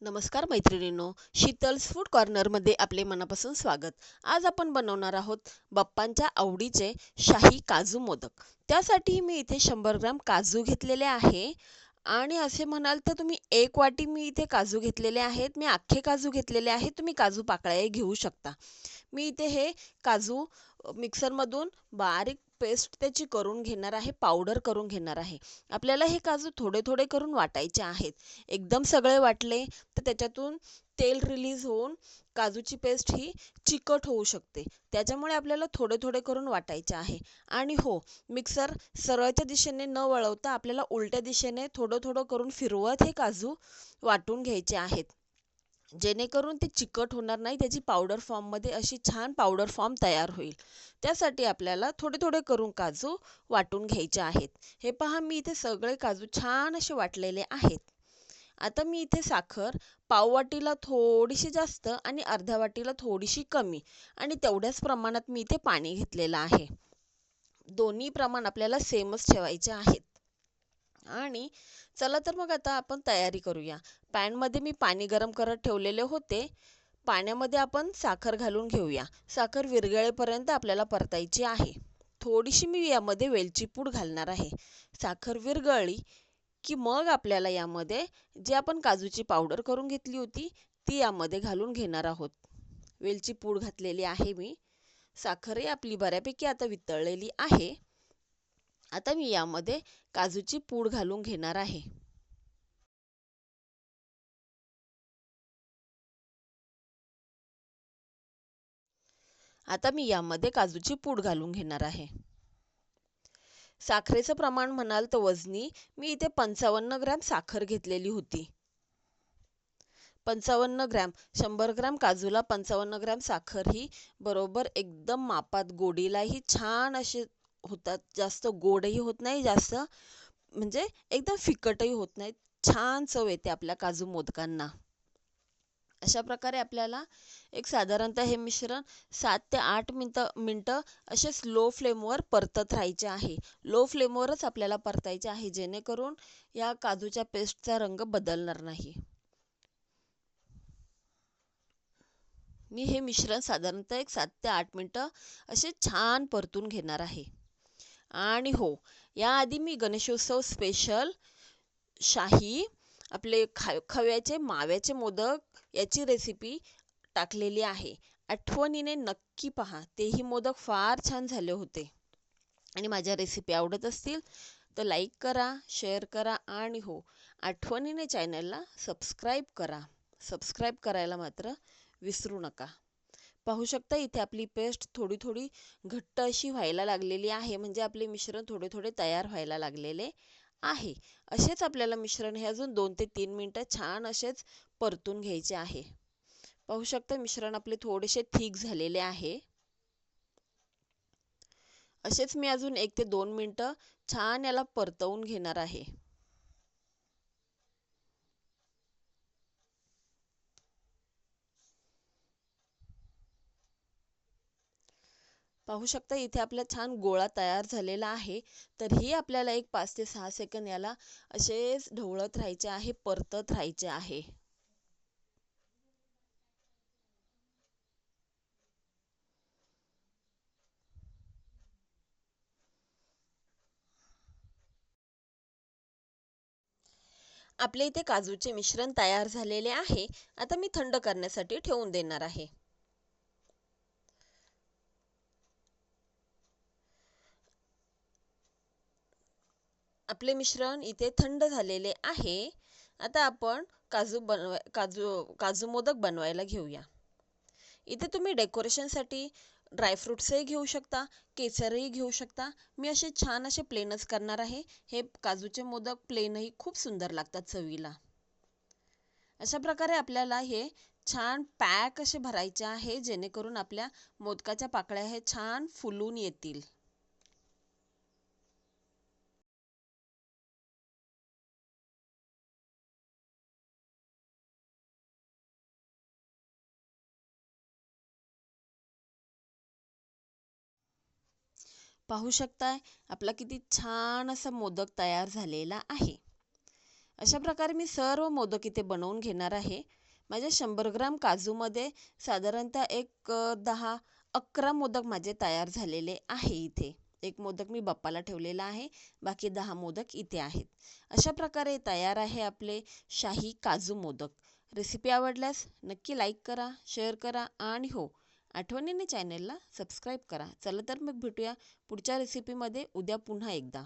नमस्कार मैत्रिणींनो, शीतल्स फूड कॉर्नरमध्ये आपले मनापासून स्वागत. आज आपण बनवणार आहोत बाप्पांच्या आवडीचे शाही काजू मोदक. त्यासाठी मी इथे 100 ग्रॅम काजू घेतलेले आहे आणि असे म्हणाल तर तुम्ही 1 वाटी मी इथे काजू घेतलेले आहेत. मी अख्खे काजू घेतलेले आहेत. तुम्ही काजू पाकळ्याही घेऊ शकता. मी इथे हे काजू मिक्सरमधून बारीक पेस्ट त्याची करून घेणार आहे, पावडर करून घेणार आहे. आपल्याला हे काजू थोडे थोडे करून वाटायचे आहेत. एकदम सगळे वाटले तर त्याच्यातून तेल रिलीज होऊन काजूची पेस्ट ही चिकट होऊ शकते. त्याच्यामुळे आपल्याला थोडे थोडे करून वाटायचे आहे. आणि हो, मिक्सर सरळच्या दिशेने न वळवता आपल्याला उलट्या दिशेने थोडं थोडं करून फिरवत हे काजू वाटून घ्यायचे आहेत, जेणेकरून ते चिकट होणार नाही, त्याची पावडर फॉर्ममध्ये अशी छान पावडर फॉर्म तयार होईल. त्यासाठी आपल्याला थोडे थोडे करून काजू वाटून घ्यायचे आहेत. हे पहा, मी इथे सगळे काजू छान असे वाटलेले आहेत. आता मी इथे साखर पाव वाटीला थोडीशी जास्त आणि अर्ध्या वाटीला थोडीशी कमी आणि तेवढ्याच प्रमाणात मी इथे पाणी घेतलेलं आहे. दोन्ही प्रमाण आपल्याला सेमच ठेवायचे आहेत. आणि चला तर मग आता आपण तयारी करूया. पॅनमध्ये मी पाणी गरम करत ठेवलेले होते. पाण्यामध्ये आपण साखर घालून घेऊया. साखर विरघळेपर्यंत आपल्याला परतायची आहे. थोडीशी मी यामध्ये वेलची पूड घालणार आहे. साखर विरघळली की मग आपल्याला यामध्ये जे आपण काजूची पावडर करून घेतली होती ती यामध्ये घालून घेणार आहोत. वेलची पूड घातलेली आहे मी. साखरही आपली बऱ्यापैकी आता वितळलेली आहे. आता मी यामध्ये काजूची पूड घालून घेणार आहे. आता मी यामध्ये काजूची पूड घालून घेणार आहे. साखरेचं प्रमाण म्हणाल तर वजनी मी इथे 55 ग्रॅम साखर घेतलेली होती. 55 ग्रॅम, 100 ग्रॅम काजूला 55 ग्रॅम साखर ही बरोबर एकदम मापात, गोडीलाही छान असे होतात. जास्त गोडही होत नाही, जास्त म्हणजे एकदम फिकटही होत नाही. छान चव येते आपल्या काजू मोदकांना. अशा प्रकारे आपल्याला एक साधारणतः हे मिश्रण 7 ते 8 मिनटं असे स्लो फ्लेमवर परतत राहायचे आहे. लो फ्लेमवरच आपल्याला परतायचे आहे, जेणेकरून या काजूच्या पेस्टचा रंग बदलणार नाही. मी हे मिश्रण साधारणतः एक 7 ते 8 मिनटं असे छान परतून घेणार आहे. आणि हो, याआधी मी गणेशोत्सव स्पेशल शाही आपले खव्याचे माव्याचे मोदक याची रेसिपी टाकलेली आहे. आठवणीने नक्की पहा. तेही मोदक फार छान झाले होते. आणि माझ्या रेसिपी आवडत असतील तर लाईक करा, शेअर करा आणि हो, आठवणीने चॅनलला सबस्क्राईब करा. सबस्क्राईब करायला मात्र विसरू नका. पाहू शकता इथे आपली पेस्ट थोडी थोडी घट्ट अशी व्हायला लागलेली आहे, म्हणजे आपले मिश्रण थोडे थोडे तयार व्हायला लागलेले आहे. असेच आपल्याला मिश्रण हे अजून 2 ते 3 मिनटं छान असेच परतून घ्यायचे आहे. पाहू शकता मिश्रण आपले थोडेसे थिक झालेले आहे. असेच मी अजून 1 ते 2 मिनटं छान याला परतवून घेणार आहे. पाहू शकता इथे आपला छान गोळा तयार झालेला आहे. तरीही आपल्याला एक 5 ते 6 सेकंद याला असेच ढवळत राहायचे आहे, परतत राहायचे आहे. आपले इथे काजूचे मिश्रण तयार झालेले आहे. आता मी थंड करण्यासाठी ठेवून देणार आहे. आपले मिश्रण इथे थंड झालेले आहे. आता आपण काजू मोदक बनवायला घेऊया. इथे तुम्ही डेकोरेशनसाठी ड्रायफ्रुट्सही घेऊ शकता, केसरही घेऊ शकता. मी असे छान असे प्लेनच करणार आहे. हे काजूचे मोदक प्लेनही खूप सुंदर लागतात चवीला. अशा प्रकारे आपल्याला हे छान पॅक असे भरायचे आहे, जेणेकरून आपल्या मोदकाच्या पाकळ्या हे छान फुलून येतील. पाहू शकताय आपला किती छान असा मोदक तयार झालेला आहे. अशा प्रकारे मी सर्व मोदक इथे बनवून घेणार आहे. माझ्या 100 ग्राम काजूमध्ये साधारणतः 10-11 मोदक माझे तयार झालेले आहे इथे. एक मोदक मी बाप्पाला ठेवलेला आहे, बाकी 10 मोदक इथे आहेत. अशा प्रकारे तयार आहे आपले शाही काजू मोदक. रेसिपी आवडल्यास नक्की लाईक करा, शेअर करा आणि हो, आठवणीने चॅनलला सबस्क्राईब करा. चला तर मग भेटूया पुढच्या रेसिपीमध्ये उद्या पुन्हा एकदा.